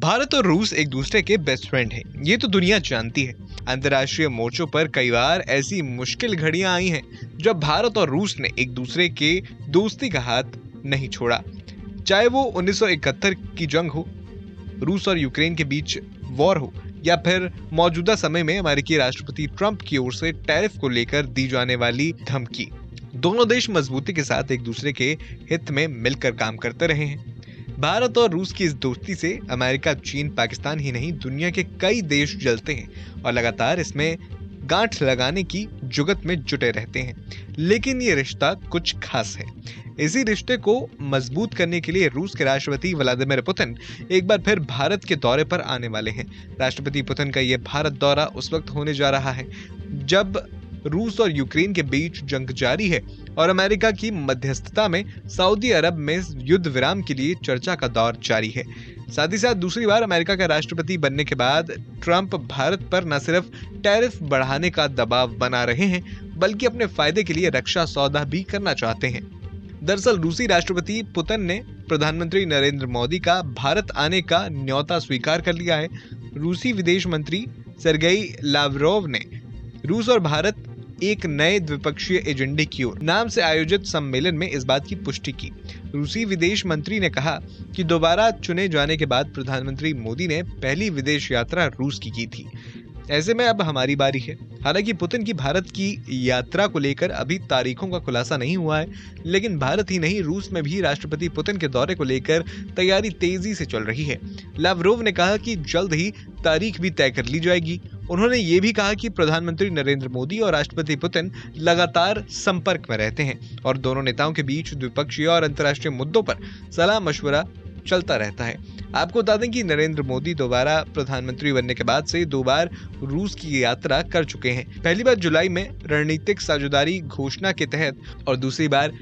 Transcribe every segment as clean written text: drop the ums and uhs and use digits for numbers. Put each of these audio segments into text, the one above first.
भारत और रूस एक दूसरे के बेस्ट फ्रेंड हैं, ये तो दुनिया जानती है। अंतर्राष्ट्रीय मोर्चों पर कई बार ऐसी मुश्किल घड़ियां आई हैं जब भारत और रूस ने एक दूसरे के दोस्ती का हाथ नहीं छोड़ा। चाहे वो 1971 की जंग हो, रूस और यूक्रेन के बीच वॉर हो, या फिर मौजूदा समय में अमेरिकी राष्ट्रपति ट्रंप की ओर से टैरिफ को लेकर दी जाने वाली धमकी। दोनों देश मजबूती के साथ एक दूसरे के हित में मिलकर काम करते रहे हैं। भारत और रूस की इस दोस्ती से अमेरिका, चीन, पाकिस्तान ही नहीं, दुनिया के कई देश जलते हैं और लगातार इसमें गांठ लगाने की जुगत में जुटे रहते हैं। लेकिन ये रिश्ता कुछ खास है। इसी रिश्ते को मजबूत करने के लिए रूस के राष्ट्रपति व्लादिमीर पुतिन एक बार फिर भारत के दौरे पर आने वाले हैं। राष्ट्रपति पुतिन का ये भारत दौरा उस वक्त होने जा रहा है जब रूस और यूक्रेन के बीच जंग जारी है और अमेरिका की मध्यस्थता में सऊदी अरब में युद्ध विराम के लिए चर्चा का दौर जारी है। साथ ही साथ दूसरी बार अमेरिका का राष्ट्रपति बनने के बाद ट्रंप भारत पर न सिर्फ टैरिफ बढ़ाने का दबाव बना रहे हैं, बल्कि अपने फायदे के लिए रक्षा सौदा भी करना चाहते हैं। दरअसल रूसी राष्ट्रपति पुतिन ने प्रधानमंत्री नरेंद्र मोदी का भारत आने का न्योता स्वीकार कर लिया है। रूसी विदेश मंत्री सर्गेई लावरोव ने रूस और भारत एक नए द्विपक्षीय एजेंडे की ओर नाम से आयोजित सम्मेलन में इस बात की पुष्टि की। रूसी विदेश मंत्री ने कहा कि दोबारा चुने जाने के बाद प्रधानमंत्री मोदी ने पहली विदेश यात्रा रूस की थी। ऐसे में अब हमारी बारी है। हालांकि पुतिन की भारत की यात्रा को लेकर अभी तारीखों का खुलासा नहीं हुआ है, लेकिन भारत ही नहीं, रूस में भी राष्ट्रपति पुतिन के दौरे को लेकर तैयारी तेजी से चल रही है। लावरोव ने कहा कि जल्द ही तारीख भी तय कर ली जाएगी। उन्होंने ये भी कहा कि प्रधानमंत्री नरेंद्र मोदी और राष्ट्रपति पुतिन लगातार संपर्क में रहते हैं और दोनों नेताओं के बीच द्विपक्षीय और अंतर्राष्ट्रीय मुद्दों पर सलाह मशवरा चलता रहता है। आपको बता दें कि नरेंद्र मोदी दोबारा प्रधानमंत्री बनने के बाद से 2 बार रूस की यात्रा कर चुके हैं। पहली बार जुलाई में रणनीतिक साझेदारी घोषणा के तहत और दूसरी बार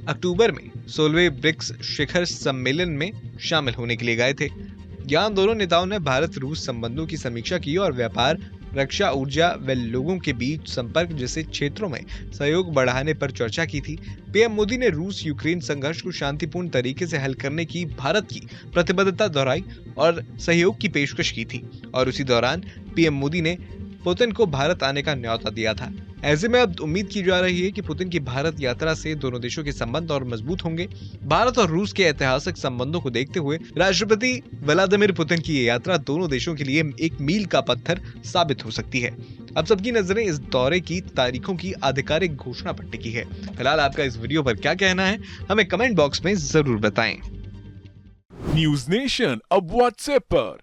अक्टूबर में 16वें ब्रिक्स शिखर सम्मेलन में शामिल होने के लिए गए थे। यहाँ दोनों नेताओं ने भारत रूस संबंधों की समीक्षा की और व्यापार, रक्षा, ऊर्जा व लोगों के बीच संपर्क जैसे क्षेत्रों में सहयोग बढ़ाने पर चर्चा की थी। पीएम मोदी ने रूस यूक्रेन संघर्ष को शांतिपूर्ण तरीके से हल करने की भारत की प्रतिबद्धता दोहराई और सहयोग की पेशकश की थी और उसी दौरान पीएम मोदी ने पुतिन को भारत आने का न्योता दिया था। ऐसे में अब उम्मीद की जा रही है कि पुतिन की भारत यात्रा से दोनों देशों के संबंध और मजबूत होंगे। भारत और रूस के ऐतिहासिक संबंधों को देखते हुए राष्ट्रपति व्लादिमीर पुतिन की ये यात्रा दोनों देशों के लिए एक मील का पत्थर साबित हो सकती है। अब सबकी नजरें इस दौरे की तारीखों की आधिकारिक घोषणा पर टिकी है। फिलहाल आपका इस वीडियो पर क्या कहना है, हमें कमेंट बॉक्स में जरूर बताएं। न्यूज नेशन अब व्हाट्सएप पर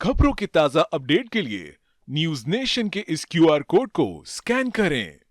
खबरों के ताजा अपडेट के लिए न्यूज नेशन के इस QR कोड को स्कैन करें।